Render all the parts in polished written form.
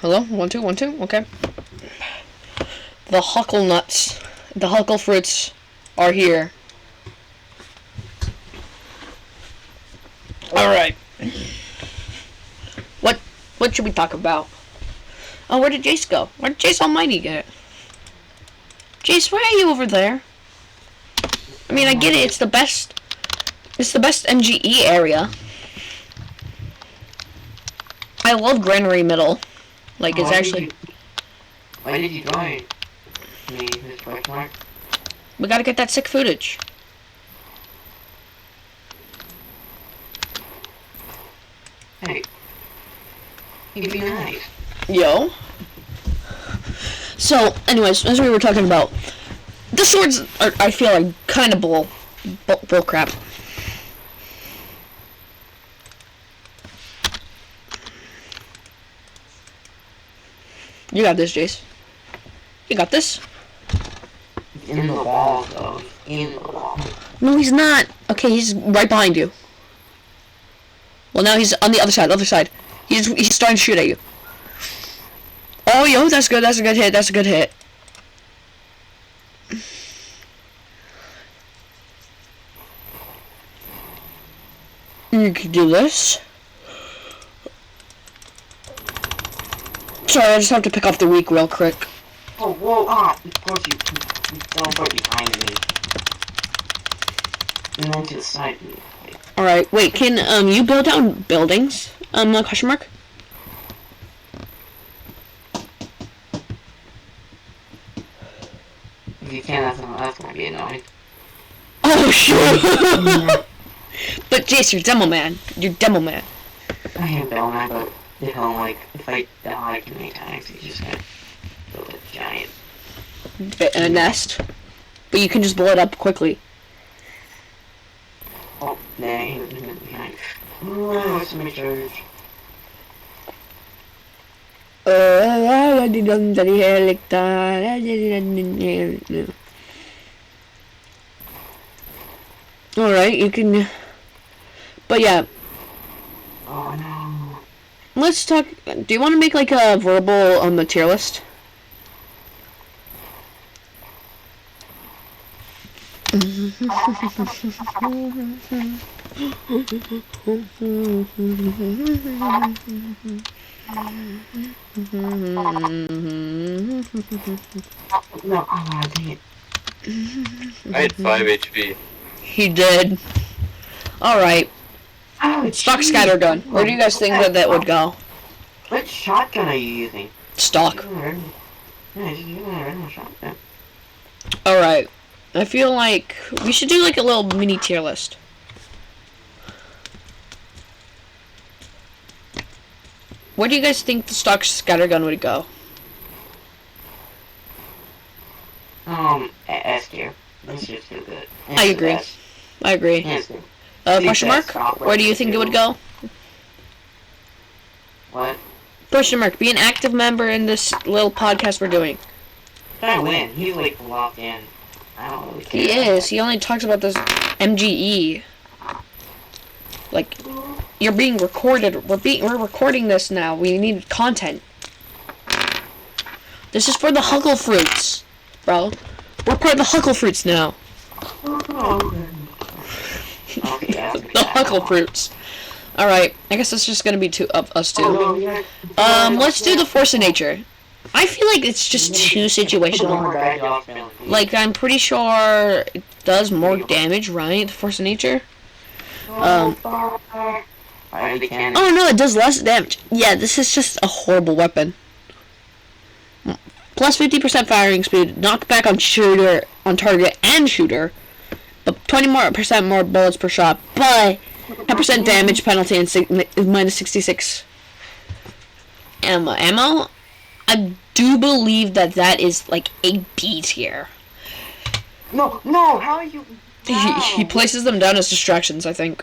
Hello? 1 2 1 2. Okay. The huckle nuts, the huckle fruits, are here. All right. What should we talk about? Oh, where did Jace go? Where did Jace Almighty get? Jace, why are you over there? I mean, I get it. It's the best. It's the best MGE area. I love Granary Middle. Like, it's actually. Why did you join me? We gotta get that sick footage. Hey. You be nice. Yo. So, anyways, as we were talking about, the swords are, I feel like, kind of bull crap. You got this, Jace. You got this. In the wall, though. In the wall. No, he's not. Okay, he's right behind you. Well, now he's on the other side. He's starting to shoot at you. Oh, yo, that's good. That's a good hit. That's a good hit. You can do this. Sorry, I just have to pick off the weak real quick. Oh, whoa, of course you don't go behind me. And then to the side of me. Alright, wait, can, you build down buildings? Question mark? If you can't, that's gonna be annoying. Oh, sure! But Jace, you're demo man. You're demo man. I am demo man, but if I die too many times, you just gotta build a giant nest. But you can just blow it up quickly. Oh, dang, he was behind. Oh, it's a charge. Alright, you can. But yeah. Oh no. Let's talk. Do you want to make like a verbal tier list? No, oh, dang it. I had 5 HP. He did. Alright. Oh, Stock scatter gun. Where do you guys think that would go? What shotgun are you using? Stock. Yeah, just using a random shotgun. Alright. I feel like we should do like a little mini tier list. Where do you guys think the stock scattergun would go? S tier. This is too good. I agree. I agree. Question mark? Where do you think it would go? What? Question mark. Be an active member in this little podcast we're doing. I win. He's like locked in. I don't really care. He is. He only talks about this MGE. Like, you're being recorded. We're recording this now. We need content. This is for the huckle fruits, bro. We're part of the huckle fruits now. The huckle fruits. Alright, I guess it's just gonna be two of us two. Let's do the force of nature. I feel like it's just too situational. Like, I'm pretty sure it does more damage, right? The force of nature? Oh no, it does less damage. Yeah, this is just a horrible weapon. Plus 50% firing speed, knockback on target and shooter, but 20% more bullets per shot, but 10% damage penalty and minus 66 ammo. I do believe that is like a B tier. No, how are you? He places them down as distractions, I think.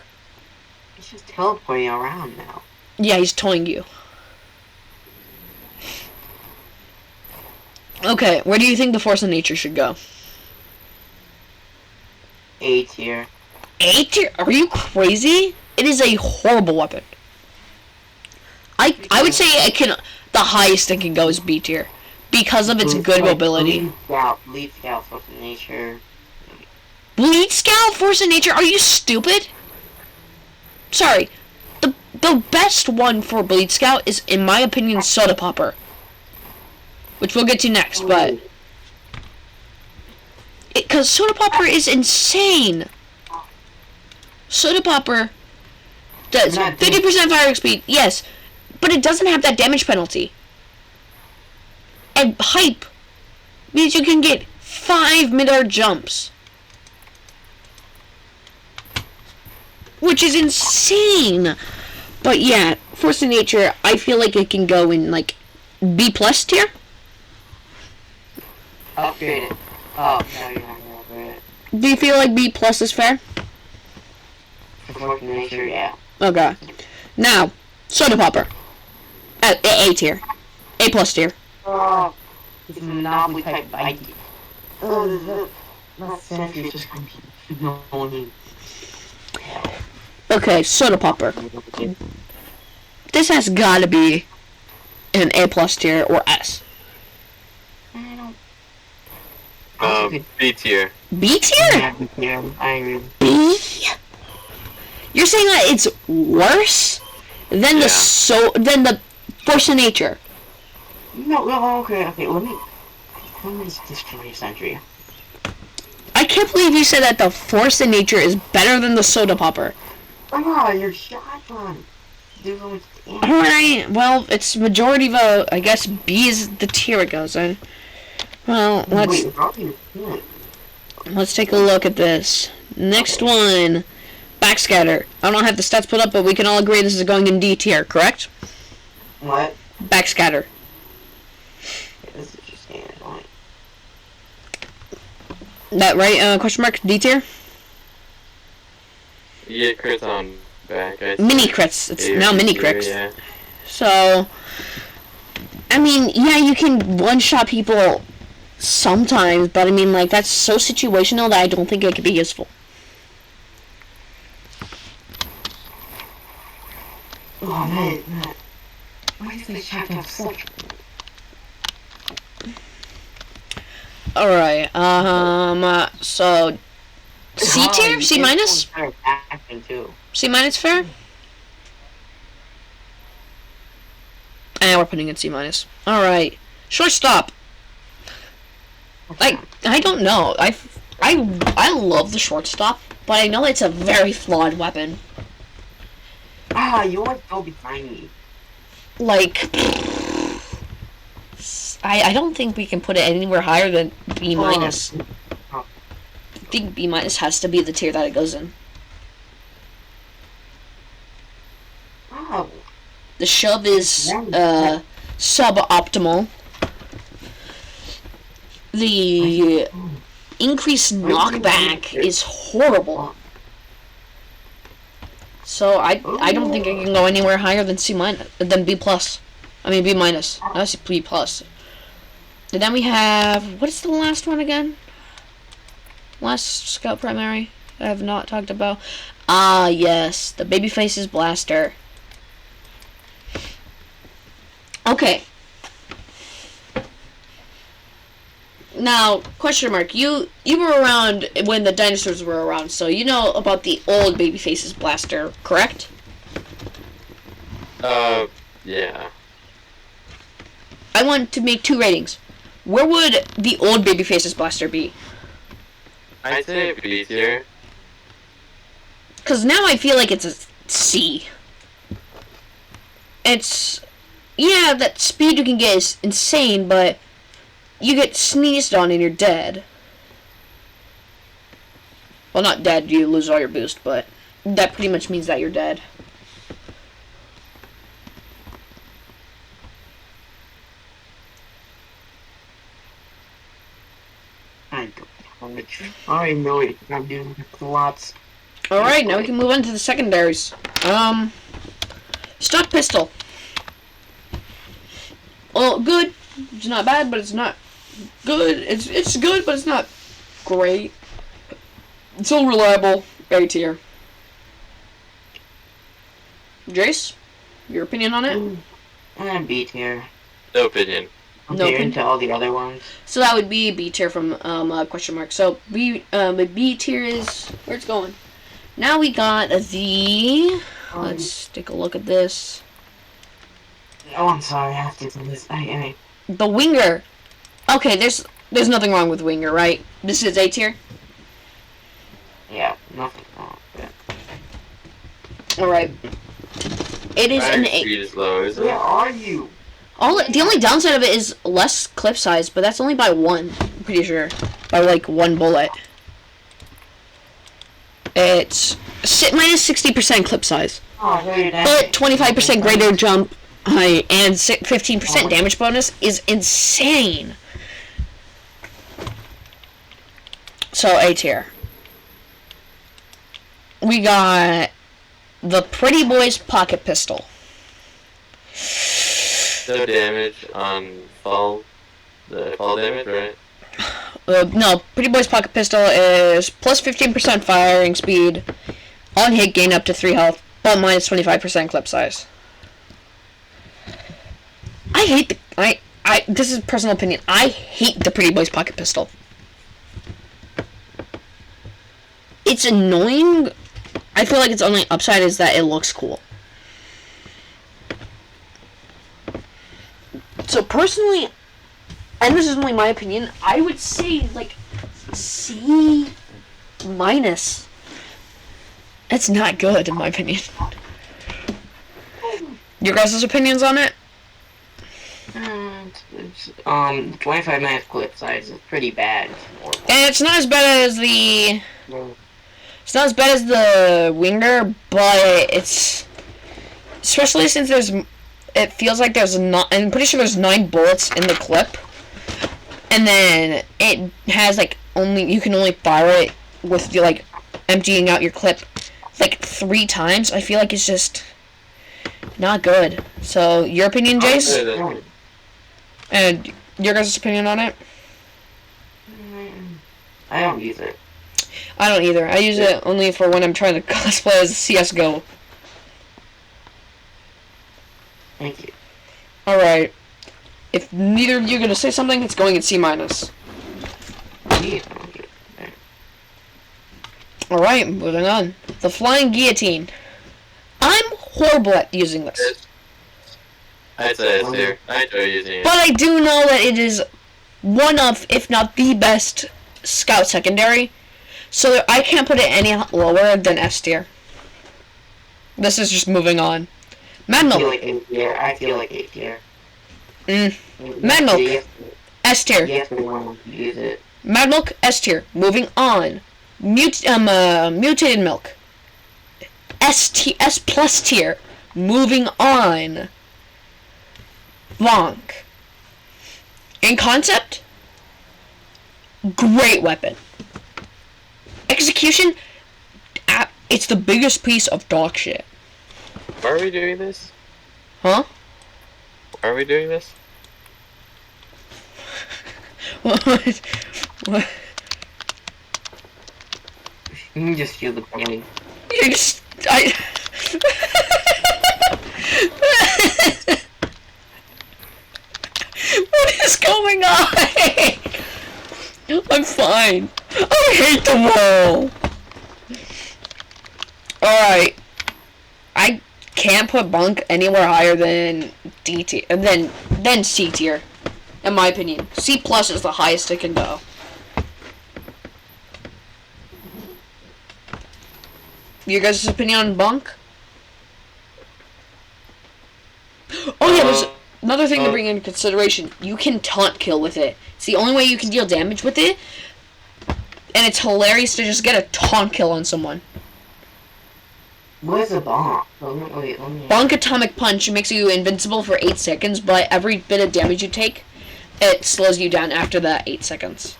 He's just teleporting around now. Yeah, he's towing you. Okay, where do you think the force of nature should go? A tier. A tier? Are you crazy? It is a horrible weapon. I would say it can. The highest it can go is B tier because of its good mobility. Bleed Scout, Force of Nature. Bleed Scout, Force of Nature. Are you stupid? Sorry. The best one for Bleed Scout is, in my opinion, Soda Popper, which we'll get to next. But because Soda Popper is insane. Soda Popper does 50% firing speed, yes, but it doesn't have that damage penalty. And hype means you can get 5 mid-air jumps, which is insane. But yeah, Force of Nature, I feel like it can go in like B+ tier. Upgrade it. Oh, no, you're not gonna upgrade it. Do you feel like B+ is fair? For Force of Nature, yeah. Okay. Now, Soda Popper. A tier. A+ tier. Oh, it's a Monopoly type bite. Oh, that sentry is just annoying. Okay, Soda Popper. This has gotta be an A+ tier or S. B tier. B tier? Yeah, I agree. B? You're saying that it's worse than the Force of Nature? No, okay, let me just destroy your sentry. I can't believe you said that the Force of Nature is better than the Soda Popper. Oh, your shotgun. Do so much damage. Alright, well, it's majority vote. I guess B is the tier it goes in. Well, let's take a look at this. Next one. Backscatter. I don't have the stats put up, but we can all agree this is going in D tier, correct? What? Backscatter. This is just annoying. That right? Question mark? D tier? You get crits on back. Mini crits. It's now mini crits. Yeah. So, I mean, yeah, you can one-shot people sometimes, but I mean, like, that's so situational that I don't think it could be useful. Oh, man. Why is this shotgun suck? Alright, so, C tier? C minus? C minus fair? And we're putting in C minus. Alright. Shortstop. I don't know. I love the shortstop, but I know it's a very flawed weapon. Ah, you always go behind me. Like, I don't think we can put it anywhere higher than B minus. I think B minus has to be the tier that it goes in. Oh. The shove is suboptimal. The increased knockback is horrible. So I don't think it can go anywhere higher than C minus, than B plus. I mean B minus, not C B plus. And then we have, what is the last one again? Last scout primary that I have not talked about. Ah yes, the Babyface's blaster. Okay. Now, question mark, you were around when the dinosaurs were around, so you know about the old Babyface's blaster, correct? Yeah. I want to make 2 ratings. Where would the old Babyface's blaster be? I'd say B tier. Because now I feel like it's a C. It's, yeah, that speed you can get is insane, but you get sneezed on and you're dead. Well, not dead, you lose all your boost, but that pretty much means that you're dead. I know it. I'm doing lots. Alright, now we can move on to the secondaries. Stock pistol. Well, good. It's not bad, but it's not good. It's good, but it's not great. It's still reliable. A tier. Jace, your opinion on it? And B tier. No opinion. No Compared opinion. to all the other ones. So that would be B tier from question mark. So B tier is where it's going. Now we got the. Let's take a look at this. Oh, I'm sorry, I have to do this. The winger. Okay, there's nothing wrong with winger, right? This is A tier. Yeah, nothing wrong with it. All right. It is an A. Speed is low, isn't Where it? are you? The only downside of it is less clip size, but that's only by one. I'm pretty sure by like one bullet. It's minus 60% clip size, Oh, very but 25% greater jump height and 15% damage bonus is insane. So A tier. We got the Pretty Boys pocket pistol. No damage on fall. The fall damage, right? No, Pretty Boy's pocket pistol is plus 15% firing speed, on hit gain up to 3 health, but minus 25% clip size. I hate the this is personal opinion. I hate the Pretty Boy's pocket pistol. It's annoying. I feel like its only upside is that it looks cool. So personally, and this is only my opinion, I would say like C minus. That's not good in my opinion. Your guys' opinions on it? 25 minutes clip size is pretty bad. And it's not as bad as the. It's not as bad as the winger, but it's especially since there's. It feels like there's not. I'm pretty sure there's 9 bullets in the clip, and then it has like you can only fire it with like emptying out your clip like 3 times. I feel like it's just not good. So your opinion, Jace, and your guys' opinion on it? I don't use it. I don't either. I use it only for when I'm trying to cosplay as CS:GO. Thank you. Alright. If neither of you are going to say something, it's going at C minus. Alright, moving on. The flying guillotine. I'm horrible at using this. I'd say it's here. I enjoy using it. But I do know that it is one of, if not the best, scout secondary. So I can't put it any lower than S tier. This is just moving on. Mad I feel Milk. like A tier. I feel like A tier. Mad Milk. S tier. Yes, we want to use it. Mad Milk, S tier. Moving on. Mutated Milk. S plus tier. Moving on. Bonk. In concept, great weapon. Execution, it's the biggest piece of dog shit. Why are we doing this? Huh? Why are we doing this? What? You can just feel the pain. You're just, What is going on? I'm fine. I hate the wall. Alright. I can't put Bunk anywhere higher than D tier, than C tier, in my opinion. C plus is the highest it can go. Your guys' opinion on Bunk? Oh yeah, there's another thing to bring into consideration. You can taunt kill with it. It's the only way you can deal damage with it. And it's hilarious to just get a taunt kill on someone. What is a bomb? Wait, let me... Bonk Atomic Punch makes you invincible for 8 seconds, but every bit of damage you take, it slows you down after that 8 seconds.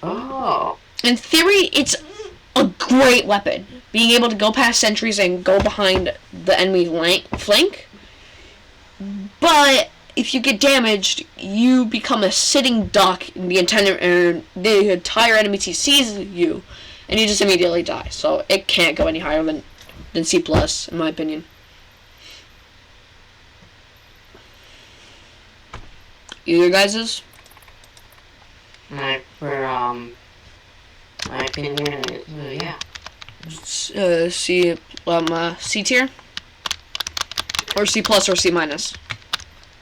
Oh. In theory, it's a great weapon. Being able to go past sentries and go behind the enemy flank. But if you get damaged, you become a sitting duck, and the entire enemy team sees you, and you just immediately die. So it can't go any higher than C plus, in my opinion. You guys's? My opinion is, yeah. C tier? Or C plus or C minus?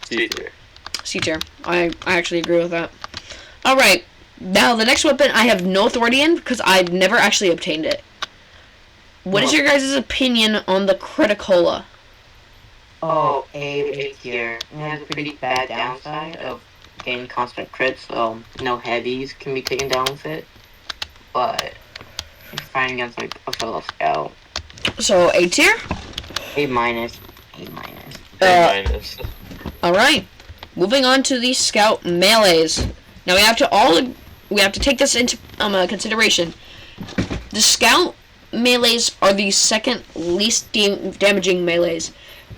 C tier. C tier. I actually agree with that. Alright. Now, the next weapon I have no authority in because I've never actually obtained it. What is your guys' opinion on the Criticola? Oh, A tier. It has a pretty bad downside of getting constant crits, so no heavies can be taken down with it. But it's fighting against like a fellow scout. So, A tier? A minus. A minus. A minus. Alright. Moving on to the scout melees. Now we have to take this into consideration. The scout melees are the second least damaging melees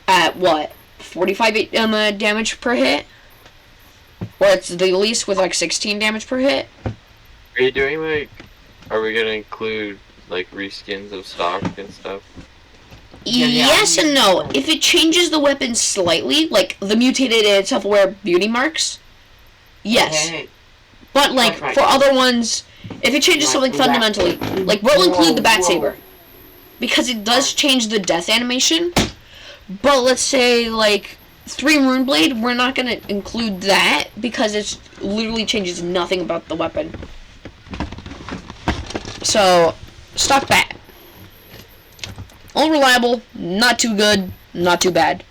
at what? 45 damage per hit? Or it's the least with like 16 damage per hit? Are you doing like, are we gonna include like reskins of stock and stuff? Yes and no. If it changes the weapon slightly, like the mutated and self-aware beauty marks, yes. Okay. But like for other ones, if it changes something fundamentally, like we'll include the bat saber because it does change the death animation. But let's say like 3 Runeblade, we're not gonna include that because it literally changes nothing about the weapon. So stock bat. All reliable, not too good, not too bad.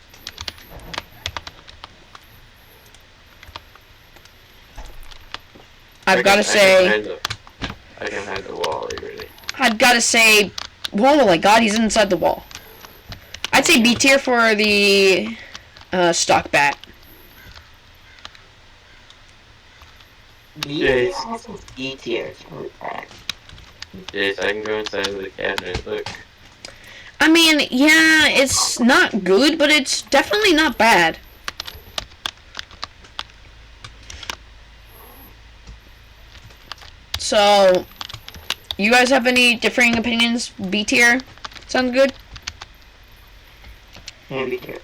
I've got to say, I can hide the wall already. I've got to say, oh my god, he's inside the wall. I'd say B tier for the stock bat. Yes. E tier. Yes, I can go inside of the cabinet, look. I mean, yeah, it's not good, but it's definitely not bad. So, you guys have any differing opinions? B tier? Sound good? Yeah, B tier.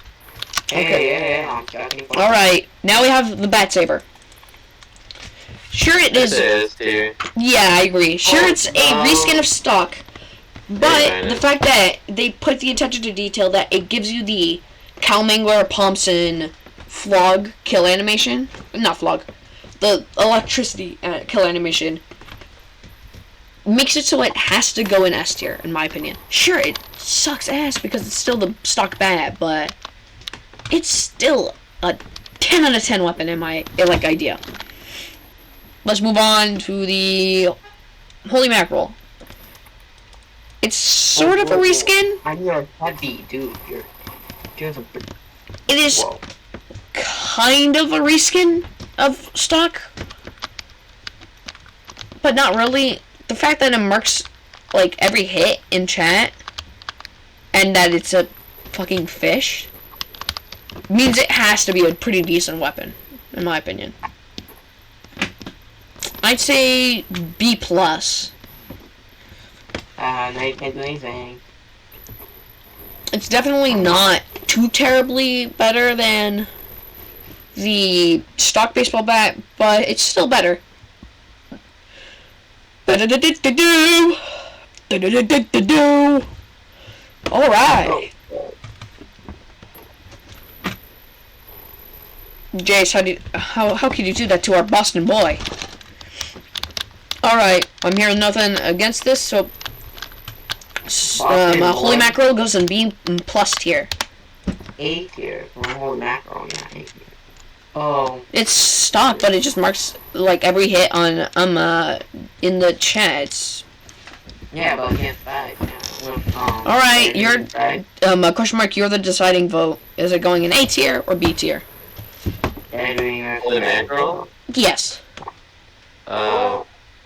Okay. Yeah. Alright, now we have the bat saber. Sure it is. Yeah, I agree. Sure it's a reskin of stock. But the fact that they put the attention to detail that it gives you the Calmangler, Thompson, Flog kill animation. Not Flog. The electricity kill animation. Makes it so it has to go in S tier, in my opinion. Sure, it sucks ass because it's still the stock bat, but it's still a 10 out of 10 weapon in my idea. Let's move on to the Holy Mackerel. It's sort of a reskin. You're heavy, dude. It is kind of a reskin of stock, but not really. The fact that it marks like every hit in chat and that it's a fucking fish means it has to be a pretty decent weapon, in my opinion. I'd say B plus. Amazing. It's definitely not too terribly better than the stock baseball bat, but it's still better. Alright. Jace, how could you do that to our Boston boy? Alright, I'm hearing nothing against this, so Holy Mackerel goes in B plus tier. A tier for Holy Mackerel, yeah, A tier. Oh. It's stock, but it just marks like every hit on in the chat. Yeah, but we can't fight. Alright, you're question mark, you're the deciding vote. Is it going in A tier or B tier? Holy Mackerel? Yes.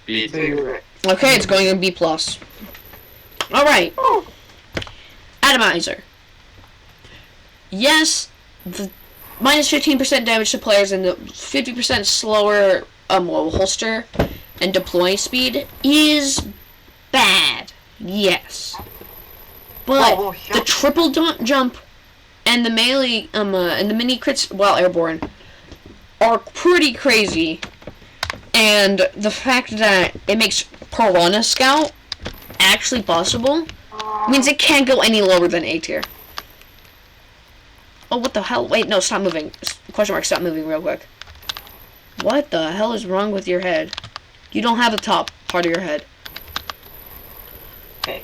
B tier. Okay, it's going in B plus. Alright. Atomizer. Yes, the minus 15% damage to players and the 50% slower holster and deploy speed is bad. Yes. But the triple jump and the melee and the mini crits while airborne are pretty crazy. And the fact that it makes Piranha Scout actually possible means it can't go any lower than A tier. Oh, what the hell? Wait, no, stop moving. Question mark, stop moving real quick. What the hell is wrong with your head? You don't have the top part of your head. Okay.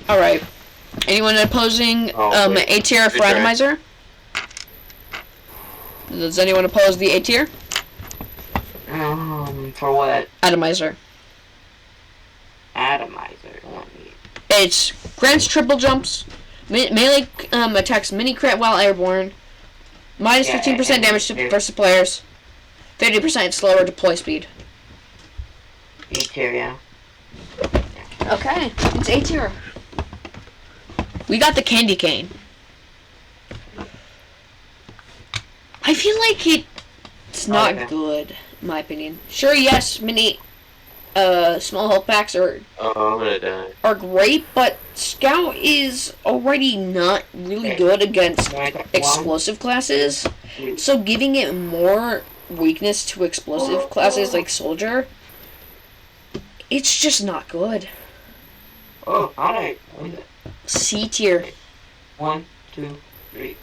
Alright. Anyone opposing A tier for atomizer? Does anyone oppose the A tier? For what? Atomizer. Atomizer. It's grants triple jumps, melee attacks mini crit while airborne, minus 15% damage to versus players, 30% slower deploy speed. A tier, yeah. Okay, it's A tier. We got the candy cane. I feel like it's not good, in my opinion. Sure, yes, mini small health packs are I'm gonna die. are great, but Scout is already not really good against explosive classes. So giving it more weakness to explosive classes like Soldier, it's just not good. Oh, alright. What is it? C tier. 1, 2, 3.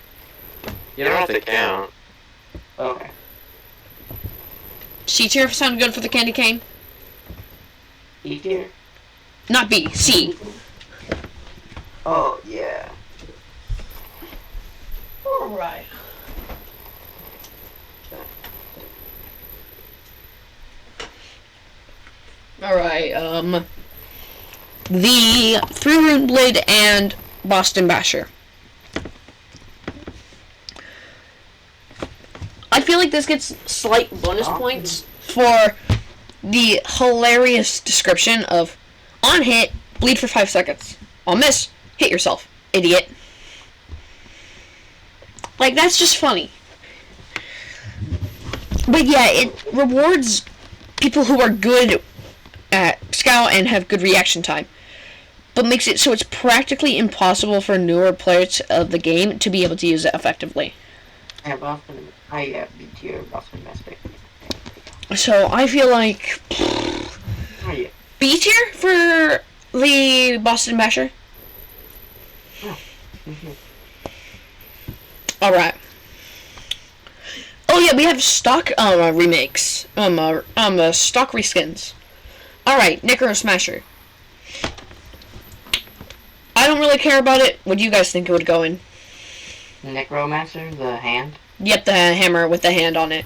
You don't have to count. Okay. C tier sound good for the candy cane? E tier? Not B, C. Oh, yeah. Alright. Alright, the 3-Rune Blade and Boston Basher. I feel like this gets slight bonus points for the hilarious description of on hit, bleed for 5 seconds. On miss, hit yourself, idiot. Like, that's just funny. But yeah, it rewards people who are good at Scout and have good reaction time, but makes it so it's practically impossible for newer players of the game to be able to use it effectively. Yeah, Boston. I got B tier, Boston Master. So I feel like Oh, yeah. B tier for the Boston Basher. All right. Oh yeah, we have stock remakes. Stock reskins. All right, Necro Smasher. I don't really care about it. What do you guys think it would go in? Necromancer, the hand. Yep, the hammer with the hand on it.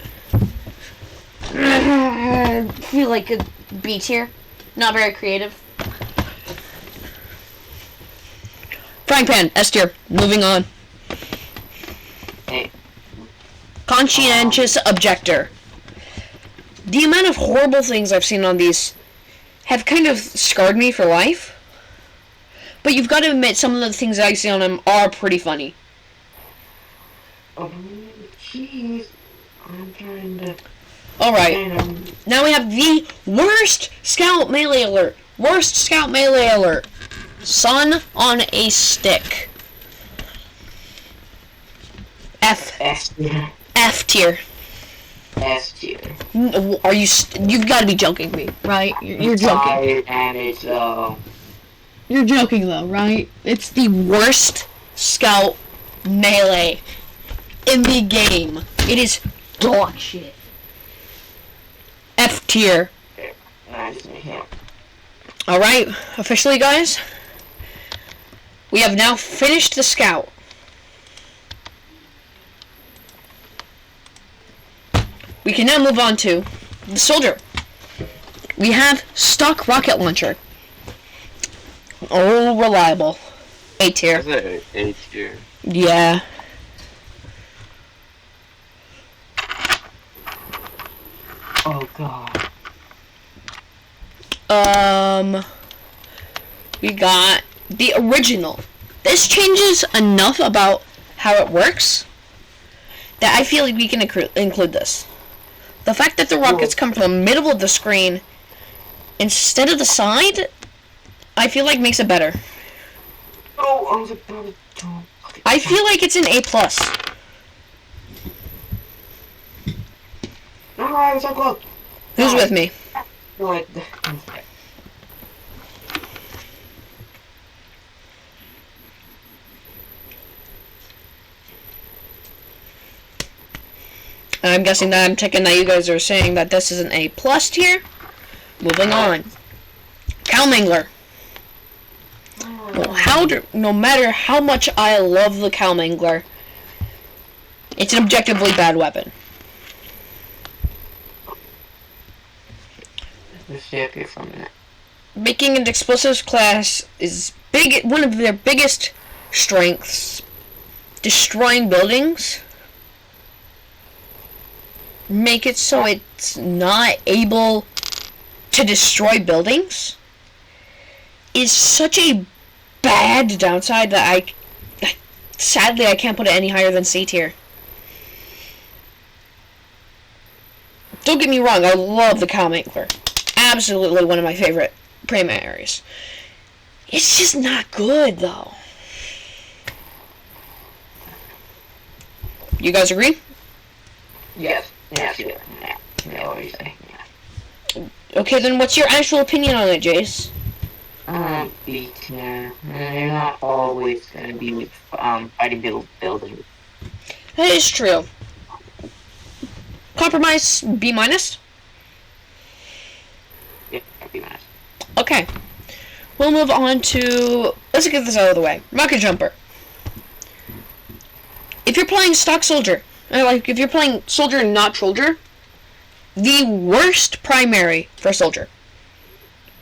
I feel like a B tier. Not very creative. Frying pan, S tier. Moving on. Hey. Conscientious Objector. The amount of horrible things I've seen on these have kind of scarred me for life. But you've got to admit, some of the things I see on them are pretty funny. Oh, jeez. I'm trying to... Alright. Now we have the worst Scout Melee Alert. Worst Scout Melee Alert. Sun on a Stick. F. S tier. F tier. S tier. Are you... You've got to be joking me, right? You're joking. Fire damage, though. You're joking, though, right? It's the worst Scout Melee in the game. It is dog shit. F tier. Okay. Nice. Yeah. Alright, officially, guys, we have now finished the Scout. We can now move on to the Soldier. We have stock rocket launcher. Oh, reliable. A tier. Is it A tier? Yeah. Oh, God. We got the original. This changes enough about how it works that I feel like we can include this. The fact that the rockets come from the middle of the screen instead of the side, I feel like makes it better. Oh, I was about to. I feel like it's an A+. No, I was so close. Who's with me? No, wait. I'm guessing that I'm taking that you guys are saying that this is an A+ tier. Moving on. Cow Mangler. No matter how much I love the Cow Mangler, it's an objectively bad weapon. Let's see up here for a minute. Making an explosives class is one of their biggest strengths. Destroying buildings make it so it's not able to destroy buildings is such a bad downside that sadly I can't put it any higher than C tier. Don't get me wrong, I love the Cow Mangler. Absolutely one of my favorite primaries. It's just not good though. You guys agree? Yes. Yes, yeah. Yeah, what do you say? Yeah. Okay, then what's your actual opinion on it, Jace? B tier. They're not always gonna be fighting buildings. That is true. Compromise B-. Yeah, B minus. Okay. We'll move on to... Let's get this out of the way. Rocket Jumper. If you're playing stock soldier, if you're playing soldier not soldier, the worst primary for soldier.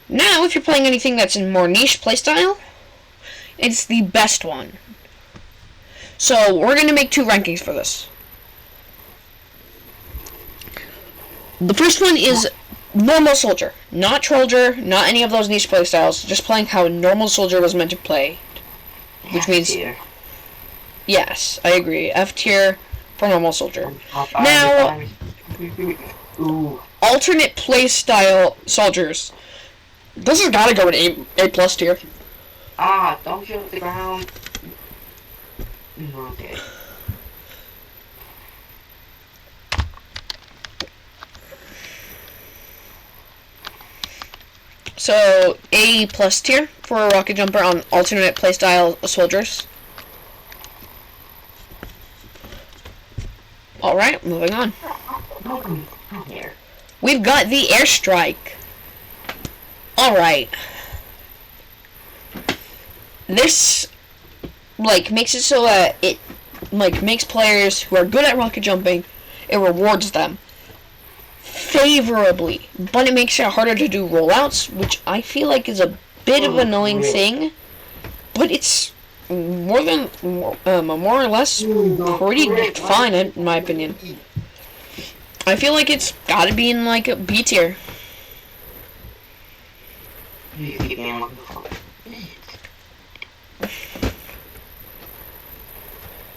Now, if you're playing anything that's in more niche playstyle, it's the best one. So, we're going to make 2 rankings for this. The first one is normal soldier. Not soldier, not any of those niche playstyles, just playing how a normal soldier was meant to play. Which means... Tier. Yes, I agree. F tier for normal soldier. Now, alternate playstyle soldiers. This has got to go in A+ tier. Ah, don't shoot the ground. Okay. So, A+ tier for a rocket jumper on alternate playstyle soldiers. Alright, moving on. Here. We've got the airstrike. Alright. This, makes it so that it, makes players who are good at rocket jumping, it rewards them favorably, but it makes it harder to do rollouts, which I feel like is a bit of an annoying thing, but it's more or less pretty fine in my opinion. I feel like it's gotta be in a B tier.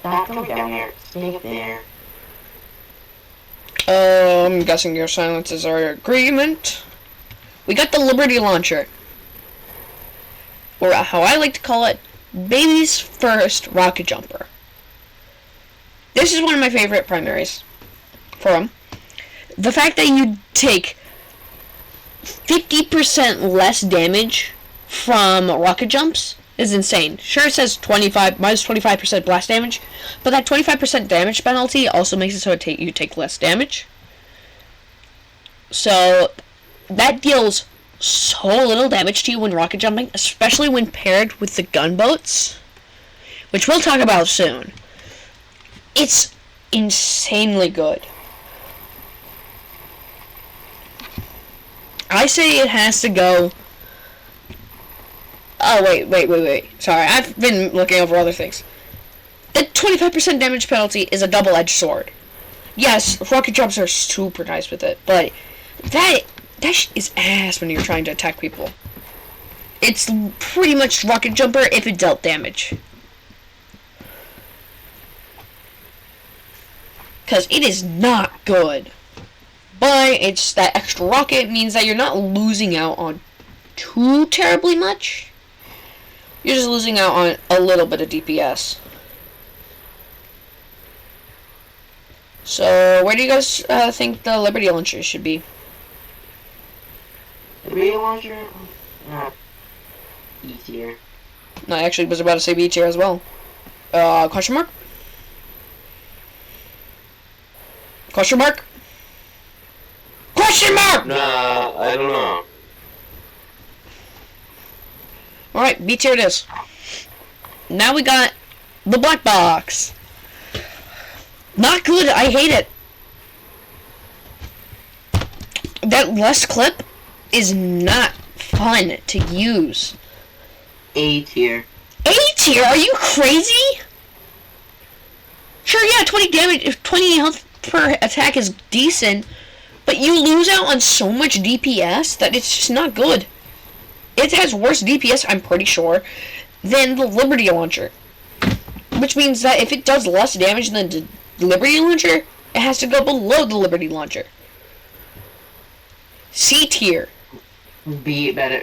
Stop going down there. Stay up there. I'm guessing your silence is our agreement. We got the Liberty Launcher. Or how I like to call it, baby's first rocket jumper. This is one of my favorite primaries for him. The fact that you take 50% less damage from rocket jumps is insane. Sure, it says minus 25% blast damage, but that 25% damage penalty also makes it so you take less damage. So that deals so little damage to you when rocket jumping, especially when paired with the gunboats, which we'll talk about soon. It's insanely good. I say it has to go... Oh, wait. Sorry, I've been looking over other things. The 25% damage penalty is a double-edged sword. Yes, rocket jumps are super nice with it, but that is ass when you're trying to attack people. It's pretty much rocket jumper if it dealt damage. Because it is not good. But it's that extra rocket means that you're not losing out on too terribly much. You're just losing out on a little bit of DPS. So, where do you guys think the Liberty Launcher should be? Liberty Launcher? E tier. No, I actually was about to say B tier as well. Question mark? Question mark? Question mark! Nah, I don't know. Alright, B tier it is. Now we got the black box. Not good, I hate it. That less clip is not fun to use. A tier. A tier? Are you crazy? Sure, yeah, 20 damage, 20 health per attack is decent, but you lose out on so much DPS that it's just not good. It has worse DPS, I'm pretty sure, than the Liberty Launcher. Which means that if it does less damage than the Liberty Launcher, it has to go below the Liberty Launcher. C tier. B better.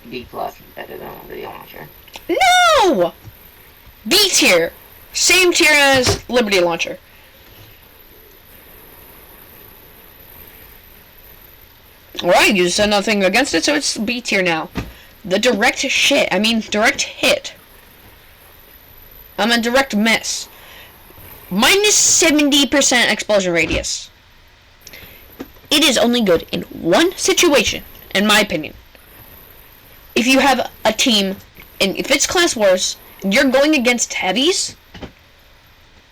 B plus better than Liberty Launcher. No! B tier. Same tier as Liberty Launcher. Alright, you said nothing against it, so it's B tier now. The direct hit. A direct miss. Minus 70% explosion radius. It is only good in one situation, in my opinion. If you have a team, and if it's class wars, and you're going against heavies,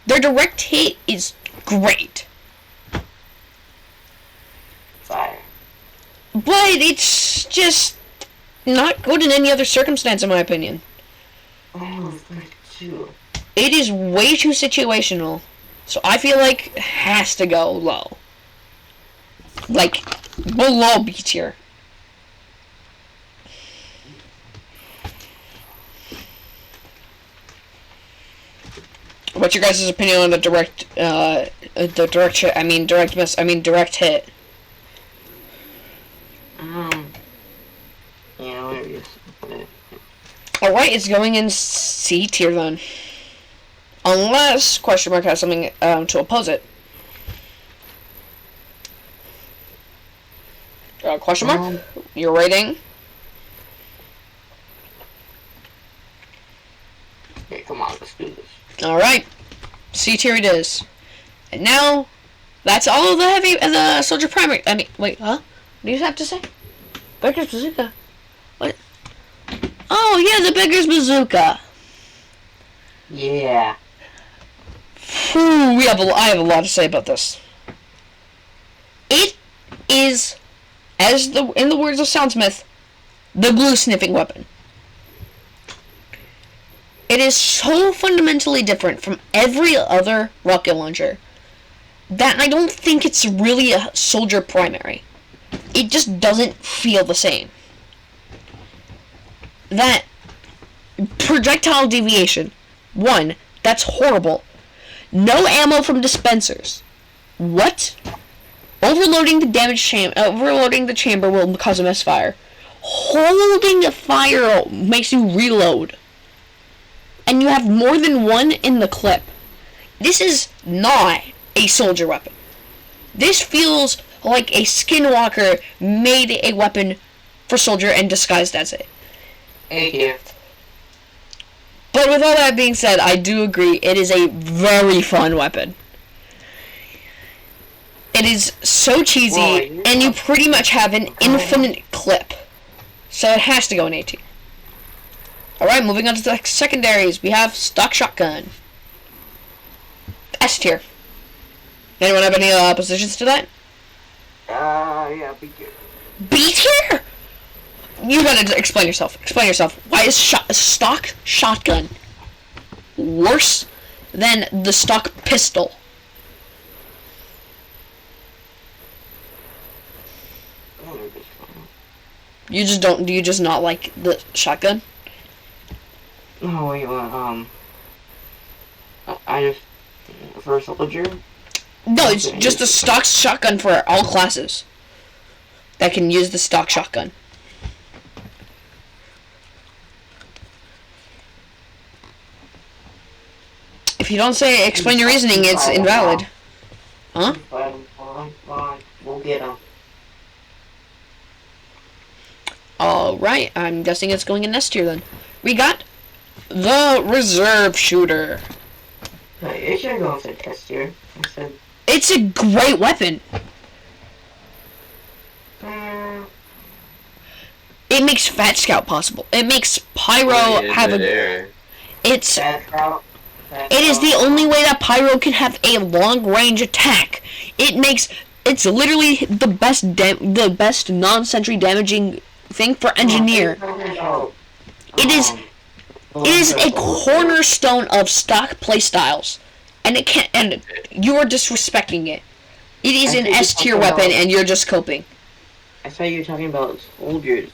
their direct hit is great. Fire. But it's just not good in any other circumstance, in my opinion. Oh, 32. It is way too situational. So I feel like it has to go low. Like, below B tier. What's your guys' opinion on the direct direct hit? Yeah, whatever you say. Alright, it's going in C tier then. Unless question mark has something to oppose it. Question mark? Your rating? Okay, come on, let's do this. Alright. C tier it is. And now, that's all of the soldier primary. I mean, wait, huh? What do you have to say? Beggar's Bazooka. What? Oh, yeah, the Beggar's Bazooka. Yeah. Phew, I have a lot to say about this. It is, in the words of Soundsmith, the glue sniffing weapon. It is so fundamentally different from every other rocket launcher that I don't think it's really a soldier primary. It just doesn't feel the same. That projectile deviation, 1, that's horrible. No ammo from dispensers. What? Overloading the chamber will cause a misfire. Holding a fire makes you reload. And you have more than one in the clip. This is not a soldier weapon. This feels like a skinwalker made a weapon for soldier and disguised as it. A tier. But with all that being said, I do agree, it is a very fun weapon. It is so cheesy, and you pretty much have an infinite clip. So it has to go in A tier. Alright, moving on to the secondaries. We have stock shotgun. S tier. Anyone have any oppositions to that? Yeah, B tier. B tier? You gotta explain yourself. Explain yourself. Why is stock shotgun worse than the stock pistol? You just don't. Do you just not like the shotgun? No, wait, I just for a soldier. No, it's just a stock shotgun for all classes that can use the stock shotgun. If you don't say explain your reasoning, it's invalid. Huh? We'll get him. Alright, I'm guessing it's going in S tier then. We got the reserve shooter. It should go into test tier. It's a great weapon. It makes Fat Scout possible. It makes Pyro have a... It is the only way that Pyro can have a long range attack. It's literally the best non-sentry damaging thing for engineer. It is a cornerstone of stock playstyles, and you are disrespecting it. It is an S tier weapon, and you're just coping. I thought you were talking about soldiers.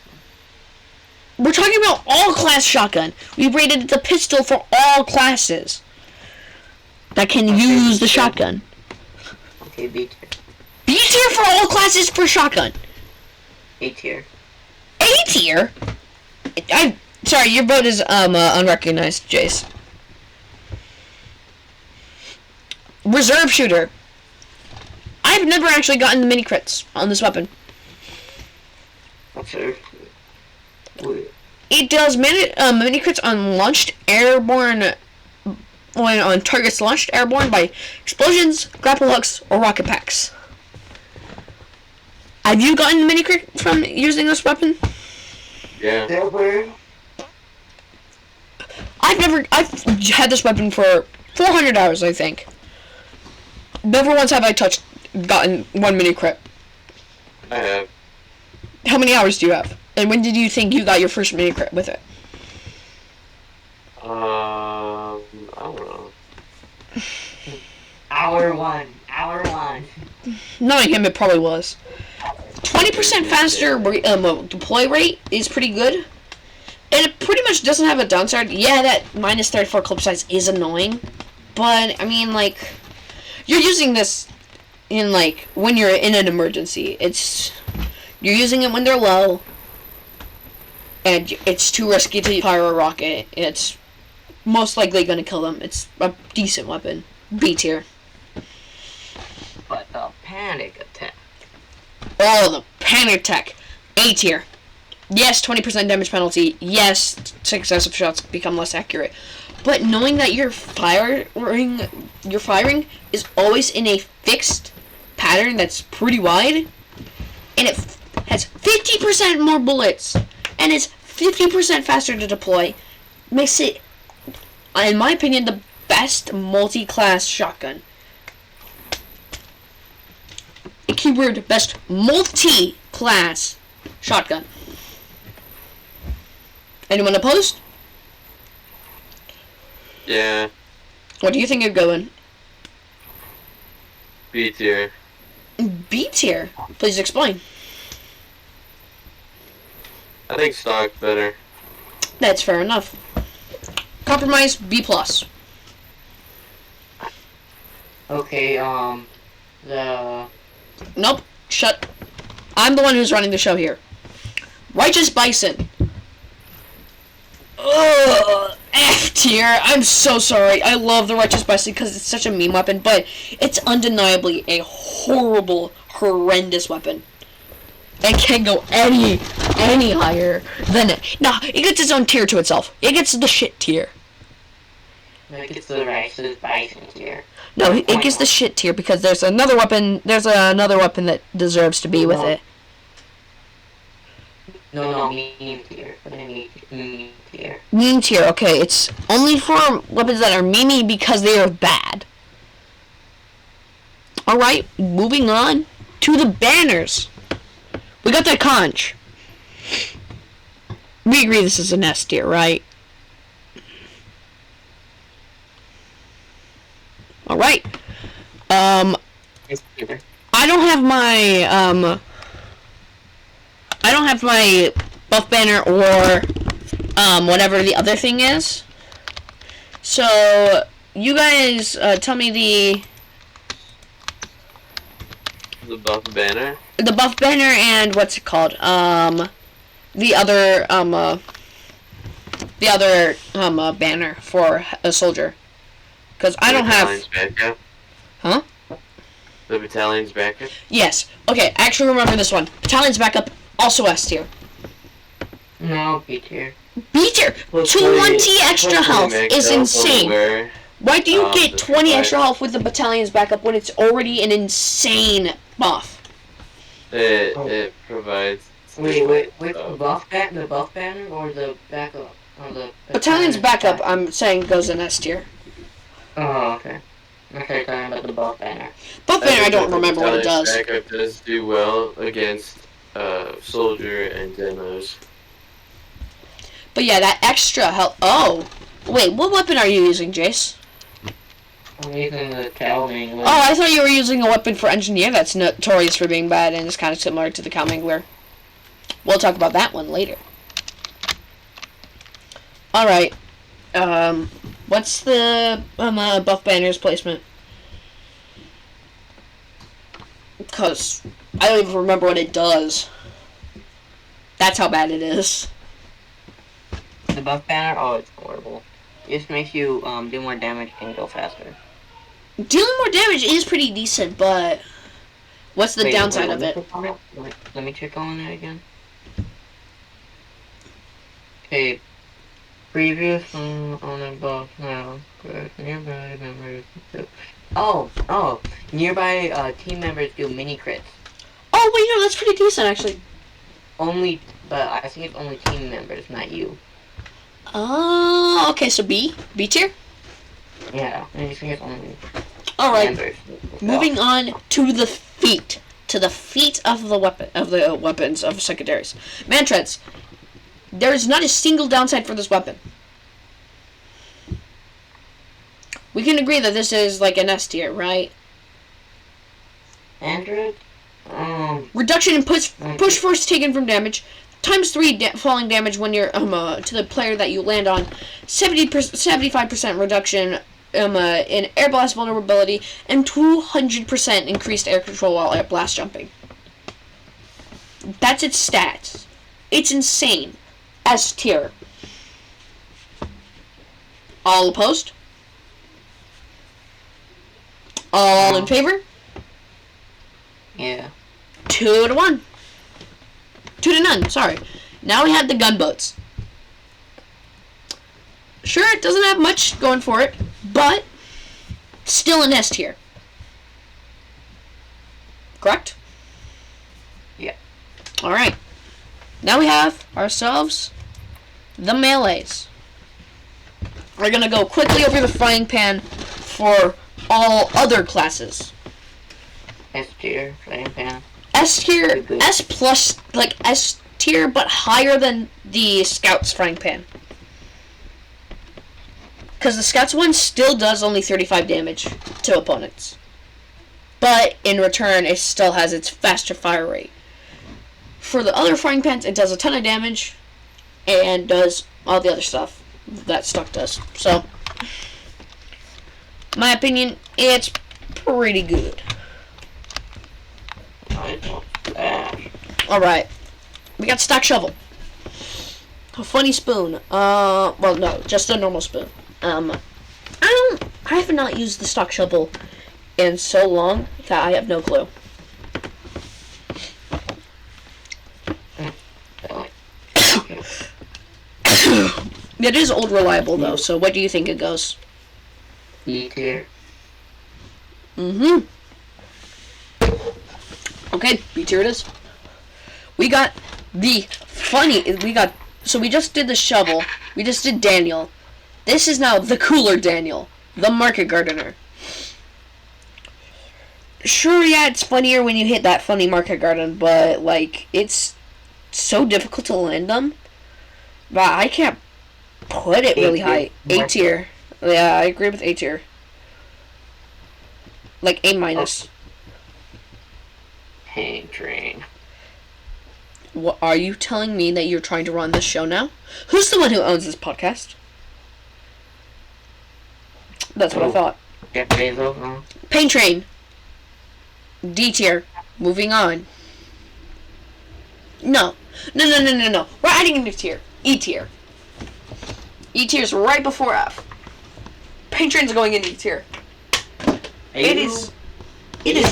We're talking about all class shotgun. We rated the pistol for all classes that can use the shotgun. Okay, B tier. B tier for all classes for shotgun. A tier. A tier? Sorry, your vote is unrecognized, Jace. Reserve shooter. I've never actually gotten the mini crits on this weapon. Okay. It does mini crits on launched airborne, on targets launched airborne by explosions, grapple hooks, or rocket packs. Have you gotten the mini crit from using this weapon? Yeah. I've had this weapon for 400 hours, I think. Never once have I gotten one mini crit. I have. How many hours do you have? And when did you think you got your first mini crit with it? I don't know. Hour one. Knowing him, it probably was. 20% faster deploy rate is pretty good. And it pretty much doesn't have a downside. Yeah, that minus 34 clip size is annoying. But, I mean, like, you're using this in, like, when you're in an emergency. You're using it when they're low. And it's too risky to fire a rocket. It's most likely going to kill them. It's a decent weapon. B tier. But the panic attack. Oh, the panic attack. A tier. Yes, 20% damage penalty. Yes, successive shots become less accurate. But knowing that your firing is always in a fixed pattern that's pretty wide, and it has 50% more bullets, and it's 50% faster to deploy, makes it, in my opinion, the best multi-class shotgun. A keyword, best multi-class shotgun. Anyone opposed? Yeah. What do you think you're going? B tier. B tier? Please explain. I think stock better. That's fair enough. Compromise, B plus. Okay, Nope. Shut. I'm the one who's running the show here. Righteous Bison. Ugh. F tier. I'm so sorry. I love the Righteous Bison because it's such a meme weapon, but it's undeniably a horrible, horrendous weapon. It can't go any higher than it. Nah, it gets its own tier to itself. It gets the shit tier. it gets the Righteous Bison tier. No, it gets the shit tier because there's another weapon that deserves to be with it. No, meme tier. What do I mean? Meme tier. Meme tier, okay, it's only for weapons that are memey because they are bad. Alright, moving on to the banners. We got the conch. We agree this is an S tier, right? Alright. I don't have my buff banner or whatever the other thing is. So you guys tell me the buff banner. The buff banner and what's it called? The other banner for a soldier. Because I don't have... Battalion's backup? Huh? The battalion's backup? Yes. Okay, I actually remember this one. Battalion's backup, also S tier. No, B tier. B tier! 20 extra health is insane. Why do you get 20 extra health with the battalion's backup when it's already an insane buff? It provides... Wait, the buff banner or the backup? Or the Battalion's backup, I'm saying, goes in S tier. Oh, okay. Okay, talking about the buff banner. Buff banner, I don't remember what it does. Backup does do well against soldier and demos. But yeah, that extra health... Oh! Wait, what weapon are you using, Jace? I'm using the cow mangler. Oh, I thought you were using a weapon for engineer that's notorious for being bad and is kind of similar to the cow mangler. We'll talk about that one later. Alright. What's the buff banner's placement? Because I don't even remember what it does. That's how bad it is. The buff banner? Oh, it's horrible. It just makes you do more damage and go faster. Dealing more damage is pretty decent, but what's the downside of it? Let me check on it again. Okay. Previous on a buff now. Nearby members. Oh. Nearby team members do mini crits. Oh, wait, no, that's pretty decent, actually. But I think it's only team members, not you. Oh, okay, so B tier? Yeah, I think it's only Alright, members. moving on to the feet. To the feet of the weapons of secondaries. Mantreads. There is not a single downside for this weapon. We can agree that this is like an S tier, right? Android? Reduction in push force taken from damage. ×3 falling damage when you're to the player that you land on. 75% reduction in air blast vulnerability, and 200% increased air control while air blast jumping. That's its stats. It's insane. S tier. All opposed? All in favor? Yeah. 2 to 1. 2 to none, sorry. Now we have the gunboats. Sure, it doesn't have much going for it, but still an S tier. Correct? Yeah. Alright. Now we have ourselves the melees. We're gonna go quickly over the frying pan for all other classes. S tier, frying pan. S tier, S plus, like S tier, but higher than the Scout's frying pan. Because the Scout's one still does only 35 damage to opponents. But in return, it still has its faster fire rate. For the other frying pans, it does a ton of damage and does all the other stuff that Stuck does. So, my opinion, it's pretty good. Alright. We got Stock Shovel. A funny spoon. Well, no, just a normal spoon. I have not used the Stock Shovel in so long that I have no clue. It is old reliable though, so what do you think it goes? E tier. Okay, B tier it is. We got so we just did the shovel, we just did Daniel. This is now the cooler Daniel, the market gardener. Sure, yeah, it's funnier when you hit that funny market garden, but, like, it's so difficult to land them. But I can't put it really high. A tier. Yeah, I agree with A tier. Like, A minus. Pain train. What, are you telling me that you're trying to run this show now? Who's the one who owns this podcast? That's what I thought. Jeff Bezos, huh? Pain Train. D tier. Moving on. No. No. We're adding a new tier. E tier. E tier is right before F. Paint Train's going in E tier. It is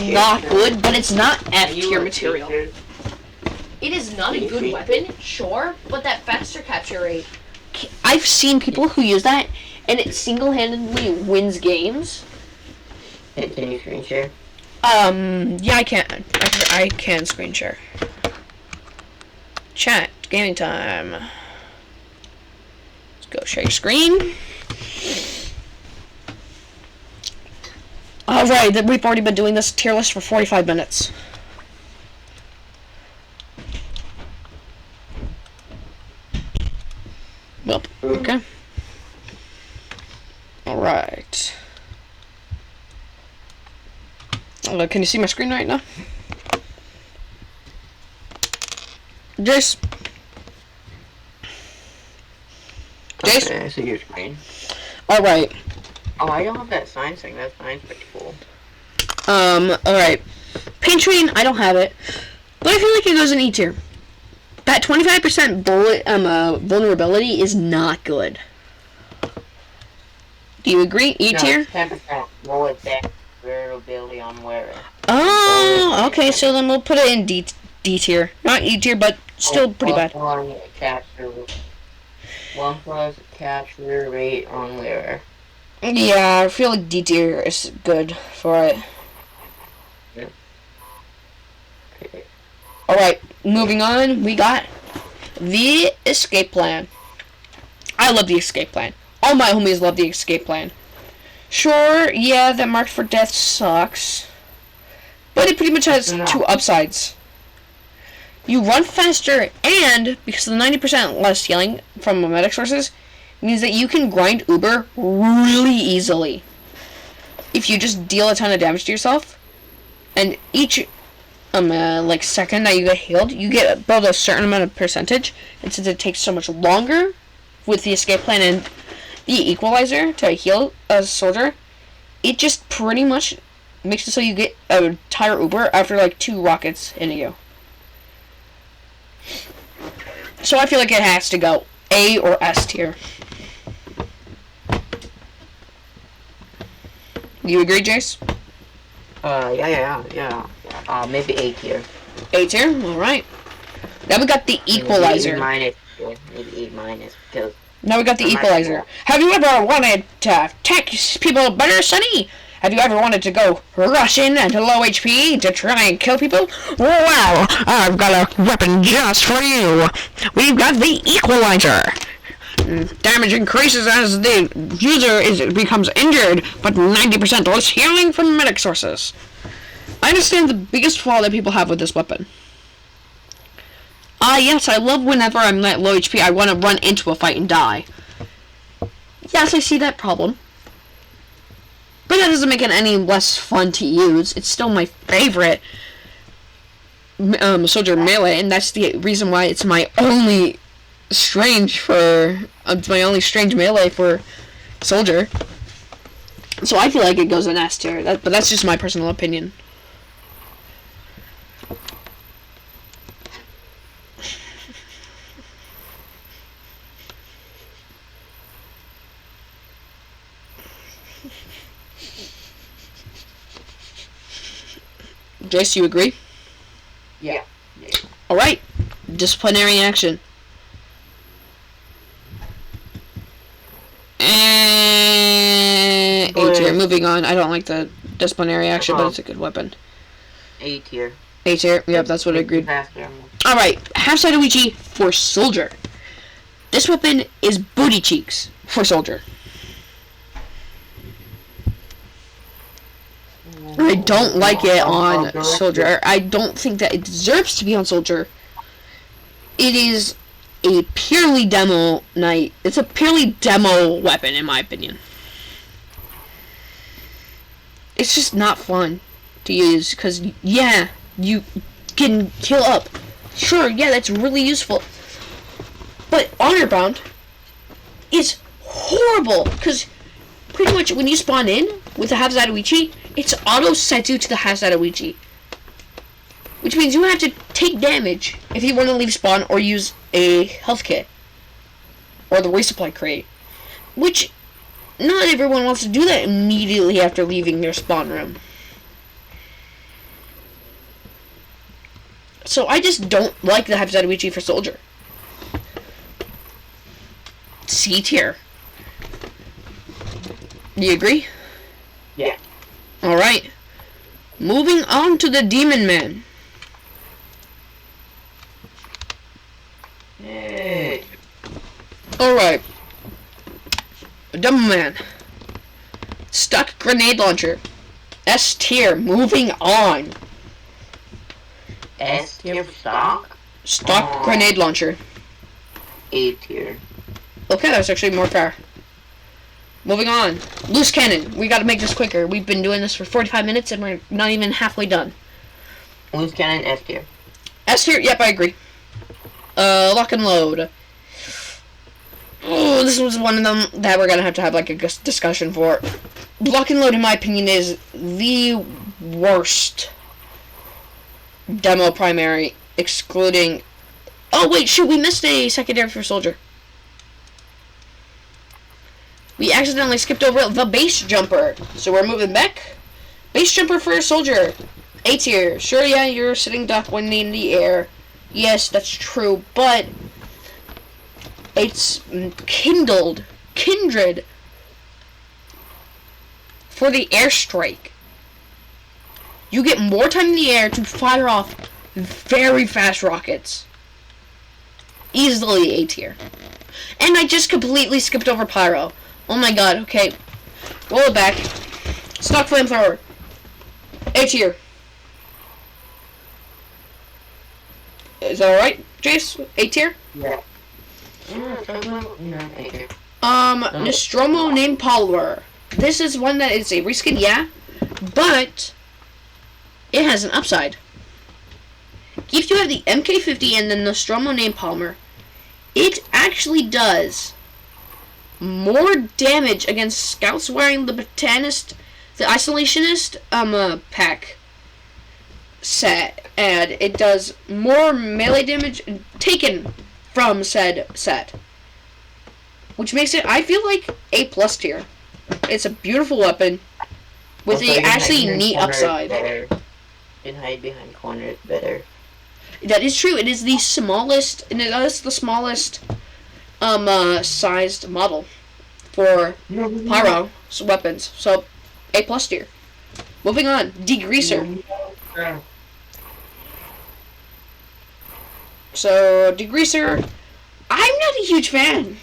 not good, but it's not F tier material. It is not a good weapon, sure, but that faster capture rate. I've seen people who use that, and it single-handedly wins games. Can you screen share? Yeah, I can. I can screen share. Chat, gaming time. Let's go share your screen. Alright, we've already been doing this tier list for 45 minutes. Well, okay. Alright. Can you see my screen right now? Jace? Jace? Okay, I see your screen. Alright. Oh, I don't have that sign thing. That sign's pretty cool. Alright. Paint Train, I don't have it. But I feel like it goes in E tier. That 25% bullet vulnerability is not good. Do you agree? E tier? 10% bullet vulnerability on wearer. Oh, okay, so then we'll put it in D tier. Not E tier, but still pretty bad. 1 plus capture rate on wearer. Yeah, I feel like D tier is good for it. Yeah. Okay. Alright, moving on, we got the escape plan. I love the escape plan. All my homies love the escape plan. Sure, yeah, that marked for death sucks. But it pretty much has two upsides. You run faster, and because of the 90% less healing from medic sources, means that you can grind Uber really easily. If you just deal a ton of damage to yourself, and each like second that you get healed, you get above a certain amount of percentage, and since it takes so much longer with the escape plan and the equalizer to heal a soldier, it just pretty much makes it so you get a entire Uber after like 2 rockets into you. So I feel like it has to go A or S tier. You agree, Jace? Yeah. Maybe A tier. A tier? Alright. Now we got the equalizer. Maybe A minus, because... Now we got the equalizer. Have you ever wanted to attack people better, Sonny? Have you ever wanted to go rush in at low HP to try and kill people? Well, I've got a weapon just for you. We've got the equalizer. Damage increases as the user becomes injured, but 90% less healing from medic sources. I understand the biggest flaw that people have with this weapon. Yes, I love whenever I'm at low HP, I want to run into a fight and die. Yes, I see that problem. But that doesn't make it any less fun to use. It's still my favorite soldier melee, and that's the reason why it's my only strange melee for soldier. So I feel like it goes in S tier, but that's just my personal opinion. Jace, you agree? Yeah. Alright. Disciplinary action. A tier. Moving on. I don't like the disciplinary action, but it's a good weapon. A tier. A tier. Yep, that's what I agreed. Alright. Half-side Ouija for soldier. This weapon is booty cheeks for soldier. I don't like it on soldier. I don't think that it deserves to be on soldier. It is a purely demo night. It's a purely demo weapon, in my opinion. It's just not fun to use because, yeah, you can heal up. Sure, yeah, that's really useful. But honor bound is horrible because pretty much when you spawn in with the half-side Ouija, it's auto sets you to the half-side Ouija. Which means you have to take damage if you want to leave spawn or use a health kit. Or the resupply crate. Which, not everyone wants to do that immediately after leaving their spawn room. So I just don't like the Hypothetical for Soldier. C tier. Do you agree? Yeah. Alright. Moving on to the Demon Man. Hey. Alright. Demon Man. Stuck Grenade Launcher. S tier. Moving on. S tier for stock? Stock Grenade Launcher. A tier. Okay, that's actually more fair. Moving on. Loose Cannon. We gotta make this quicker. We've been doing this for 45 minutes and we're not even halfway done. Loose Cannon, S tier. S tier, yep, I agree. Lock and Load. Oh, this was one of them that we're gonna have to have like a discussion for. Lock and Load, in my opinion, is the worst demo primary, excluding... Oh, wait, shoot, we missed a secondary for Soldier. We accidentally skipped over the Base Jumper, so we're moving back. Base Jumper for Soldier. A tier. Sure, yeah, you're sitting duck when in the air. Yes, that's true, but it's kindred for the airstrike. You get more time in the air to fire off very fast rockets. Easily A tier. And I just completely skipped over Pyro. Oh my god, okay. Roll it back. Stock Flamethrower. A tier. Is that alright, Jace? A tier? Yeah. A tier. Nostromo Named Polymer. This is one that is a reskin, yeah, but it has an upside. If you have the MK50 and the Nostromo Named Polymer, it actually does more damage against scouts wearing the Botanist, the Isolationist pack set, and it does more melee damage taken from said set, which makes it, I feel like, A+ tier. It's a beautiful weapon with Also, a you can actually hide neat behind upside. corners better. You can hide behind corners better. That is true. It is the smallest, and it is the smallest sized model for pyro weapons. So A+ tier. Moving on, Degreaser. So Degreaser, I'm not a huge fan.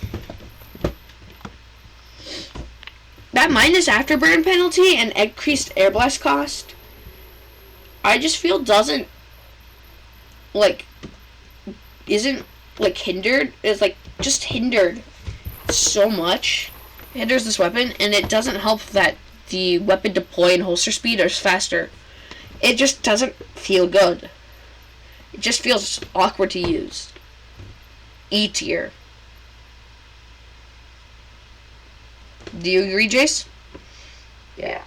That minus afterburn penalty and increased air blast cost, I just feel doesn't isn't hindered. It's just hindered so much. It hinders this weapon, and it doesn't help that the weapon deploy and holster speed is faster. It just doesn't feel good. It just feels awkward to use. E tier. Do you agree, Jace? Yeah.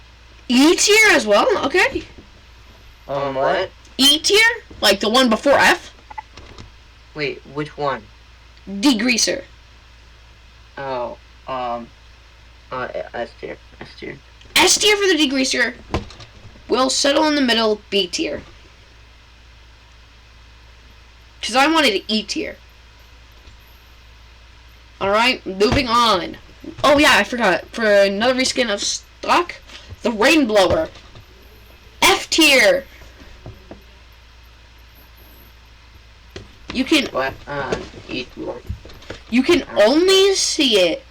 E tier as well? Okay. What? E tier? Like the one before F? Wait, which one? Degreaser. Oh, S tier. S tier. S tier for the Degreaser. We'll settle in the middle, B tier. Because I wanted E tier. Alright, moving on. Oh yeah, I forgot. For another reskin of stock, the Rainblower. F tier. You can What? E tier. You can only see it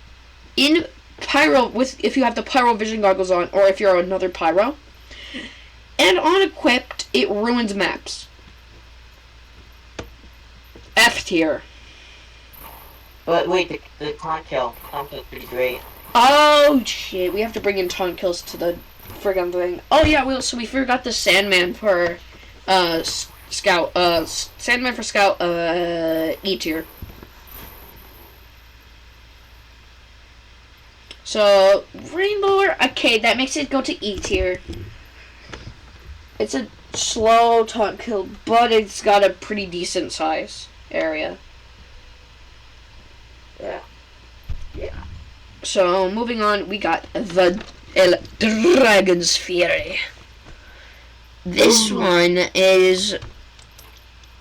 in pyro if you have the pyro vision goggles on, or if you're another pyro. And on equipped, it ruins maps. F tier. But wait, the taunt kill. Taunt kill's pretty great. Oh shit, we have to bring in taunt kills to the friggin' thing. Oh yeah, we forgot the Sandman for Scout. Sandman for Scout, E tier. So, Rainbower, okay, that makes it go to E tier. It's a slow taunt kill, but it's got a pretty decent size area. Yeah. Yeah. So, moving on, we got the Dragon's Fury. This one is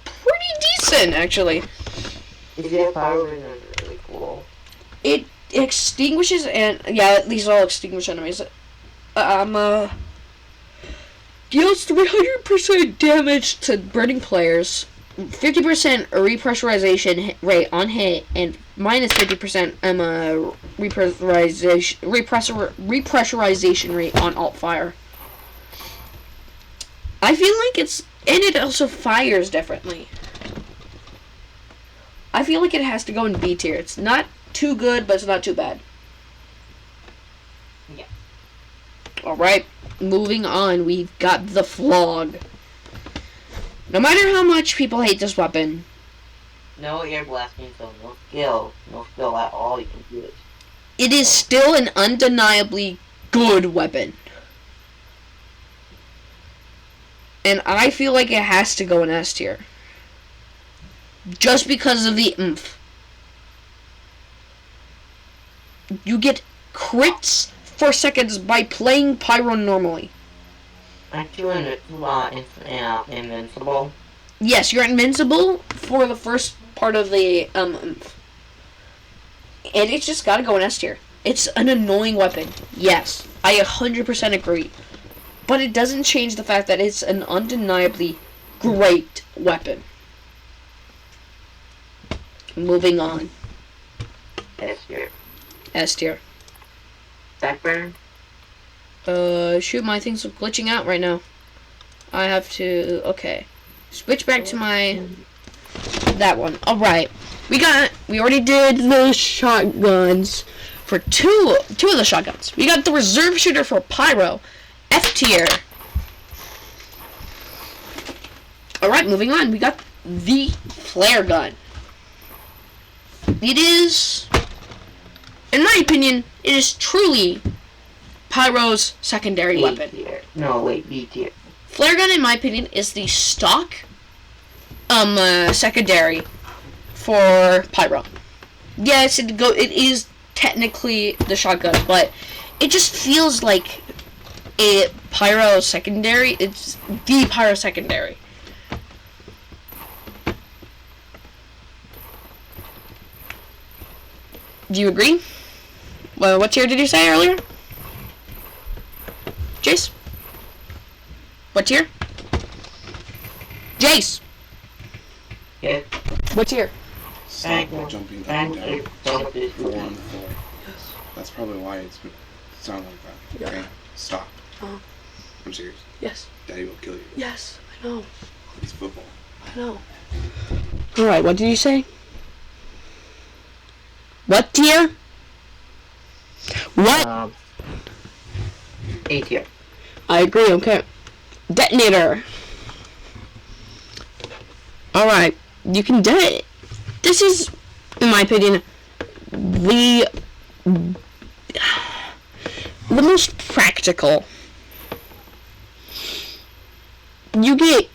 pretty decent, actually. Is it power really cool? It extinguishes and yeah, these are all extinguished enemies. Deals 300% damage to burning players, 50% repressurization rate on hit, and minus 50% repressurization rate on alt fire. I feel like and it also fires differently. I feel like it has to go in B tier. It's not too good, but it's not too bad. Yeah. Alright, moving on, we've got the Flog. No matter how much people hate this weapon, No air blasting, so no skill. No skill at all, you can do it. it is still an undeniably good weapon. And I feel like it has to go in S tier. Just because of the oomph. You get crits for seconds by playing Pyro normally. Aren't you invincible? Yes, you're invincible for the first part of the oomph. And it's just gotta go in S tier. It's an annoying weapon. Yes, I 100% agree. But it doesn't change the fact that it's an undeniably great weapon. Moving on. S tier. S tier. Backburn? Shoot, my thing's glitching out right now. I have to, okay. Switch back to that one. Alright. We already did the shotguns for two of the shotguns. We got the reserve shooter for Pyro. F tier. Alright, moving on. We got the flare gun. It is, in my opinion, it is truly Pyro's secondary weapon. Tier. No, wait, B tier. Flare gun, in my opinion, is the stock secondary for Pyro. Yes, it is technically the shotgun, but it just feels like a Pyro secondary. It's the Pyro secondary. Do you agree? Well, what tier did you say earlier? Jace? What tier? Jace! Yeah. What tier? Stop jumping up and down. Stop. 4 on the floor. That's probably why it's sound like that. Okay? Stop. I'm serious. Yes. Daddy will kill you. Yes, I know. It's football. I know. Alright, what did you say? What tier? What? A tier. I agree, okay. Detonator. Alright, you can detonate. This is, in my opinion, the most practical. You get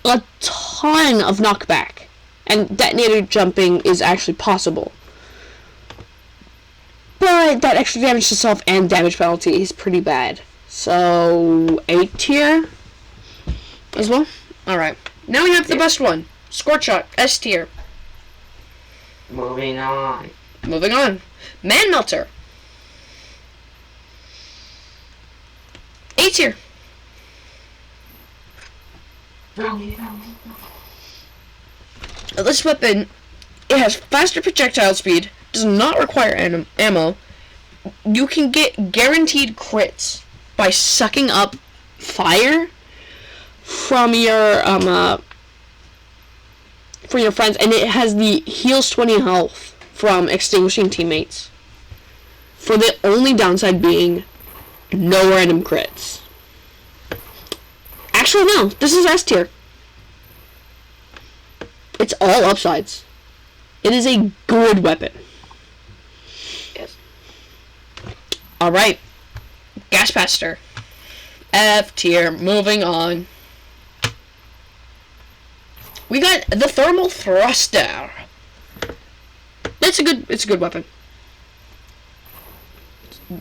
a ton of knockback, and detonator jumping is actually possible. But that extra damage to self and damage penalty is pretty bad. So, A tier as well. Alright. Now we have the best one. Scorch Shot, S tier. Moving on. Moving on. Man Melter. A tier. This weapon, it has faster projectile speed, does not require ammo. You can get guaranteed crits by sucking up fire from your friends, and it has the heals 20 health from extinguishing teammates. For the only downside being no random crits. Actually, no. This is S tier. It's all upsides. It is a good weapon. Yes. Alright. Gaspaster. F tier. Moving on. We got the Thermal Thruster. It's a good weapon.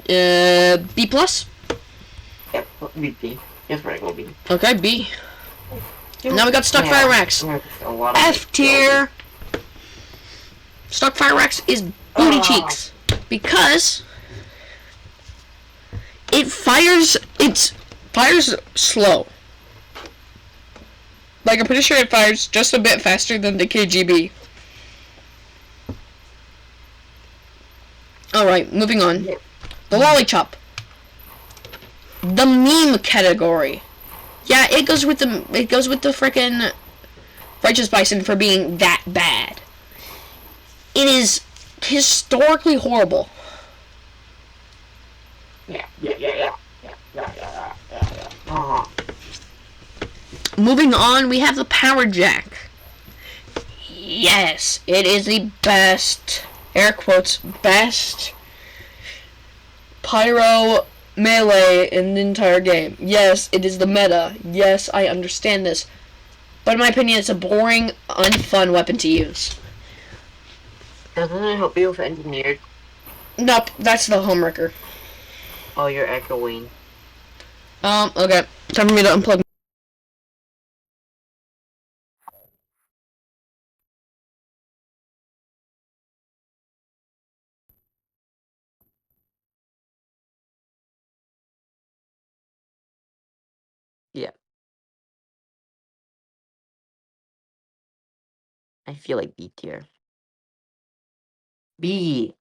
B plus. Yep, B. Just regular B. Okay, B. Now we got stock fire racks. F tier. Stock fire racks is booty cheeks because it fires. It fires slow. Like, I'm pretty sure it fires just a bit faster than the KGB. Alright, moving on. The Lollichop. The meme category. Yeah, it goes with the frickin' Righteous Bison for being that bad. It is historically horrible. Yeah. Moving on, we have the Power Jack. Yes, it is the best, air quotes, best pyro melee in the entire game. Yes, it is the meta. Yes, I understand this. But in my opinion, it's a boring, unfun weapon to use. Doesn't it help you with engineered? Nope, that's the homewrecker. Oh, you're echoing. Okay. Time for me to unplug. Yeah. I feel like B tier. B.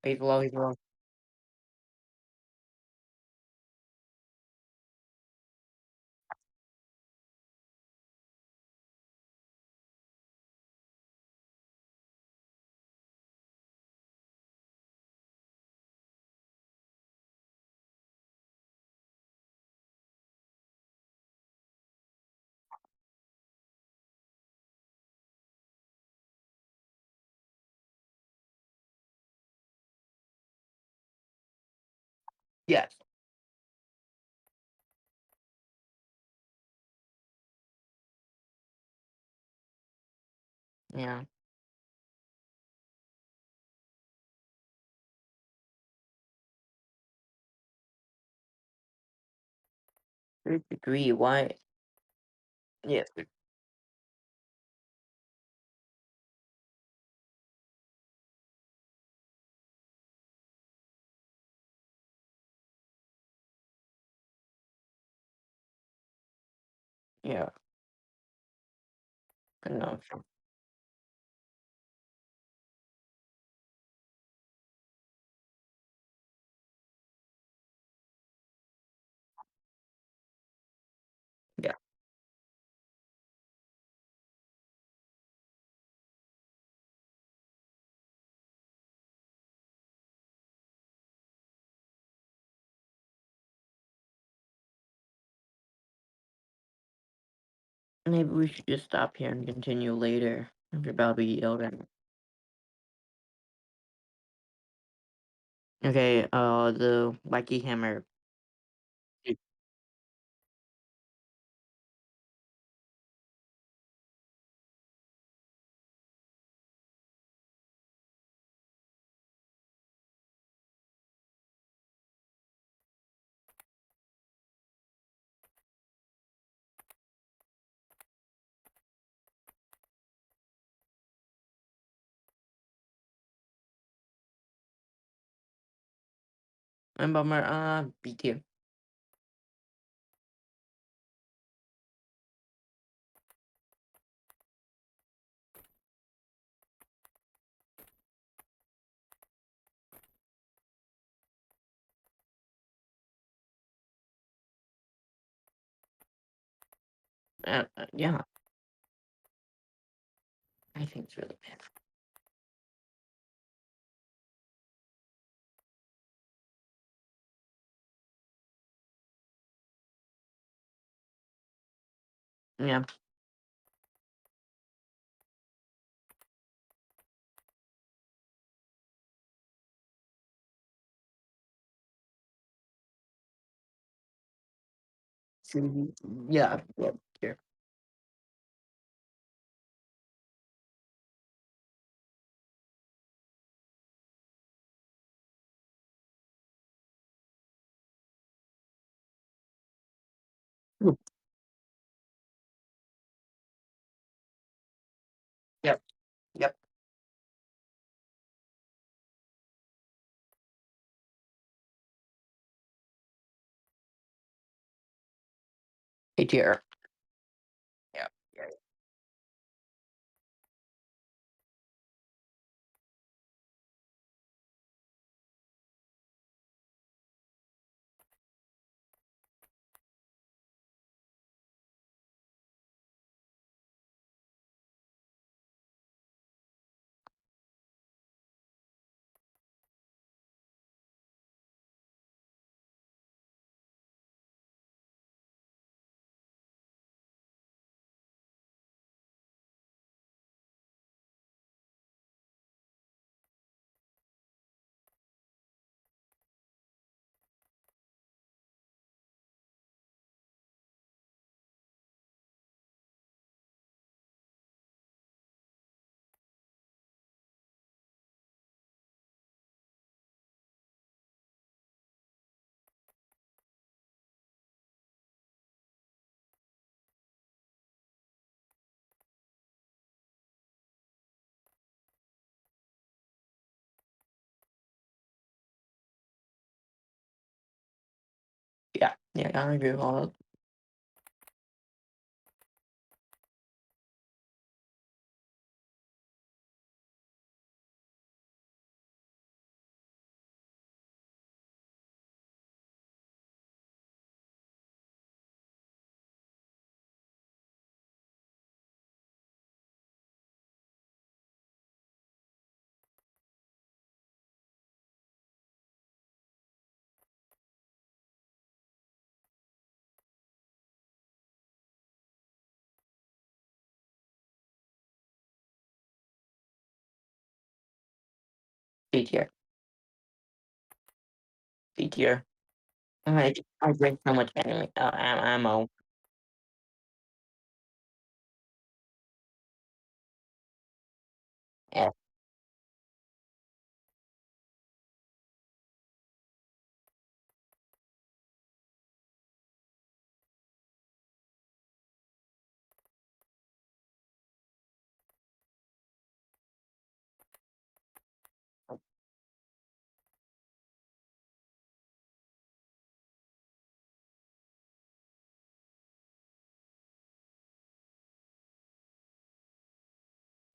He's low. Yes. Yeah. 3 degree, why? Yes. Yeah. Good enough. Yeah. Maybe we should just stop here and continue later. If you're about to be yelled at. Okay, the wacky hammer. And bummer, B tier. Yeah. I think it's really bad. Yeah. Yeah. Yeah. Here. Yep. Yep. A tier. Yeah. Yeah. Yeah. Yeah. I agree with all that. C tier. C tier. I drink so much ammo. Yeah.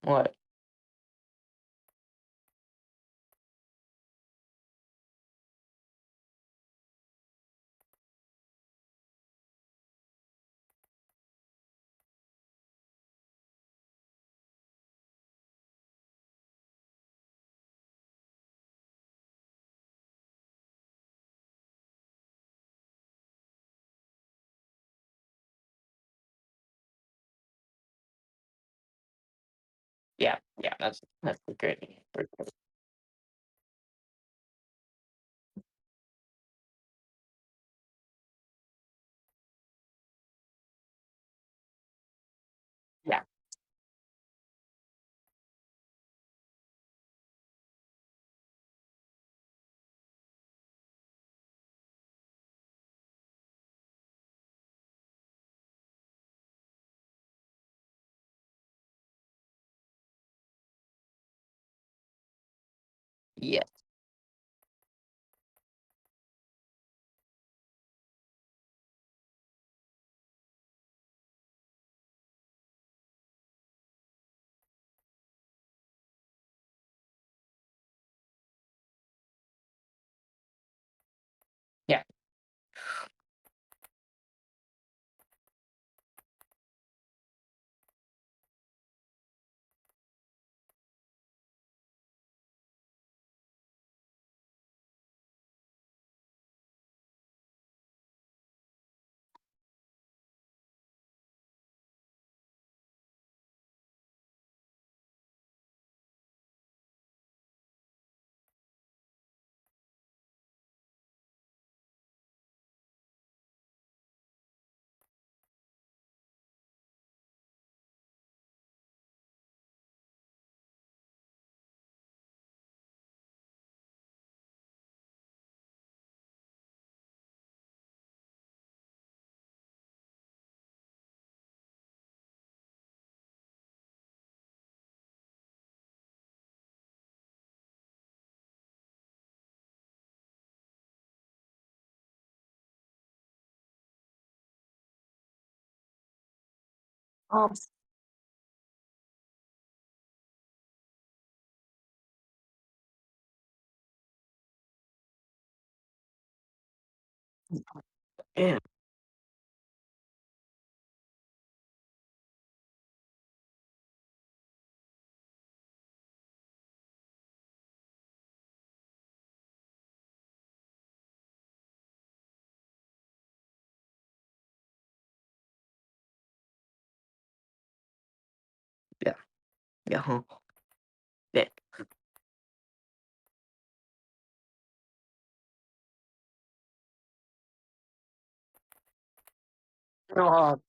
What? Yeah. Yeah. That's great. Yeah. Yeah. Yeah. Um, yeah. Yeah. Yeah. Huh. Yeah. Oh,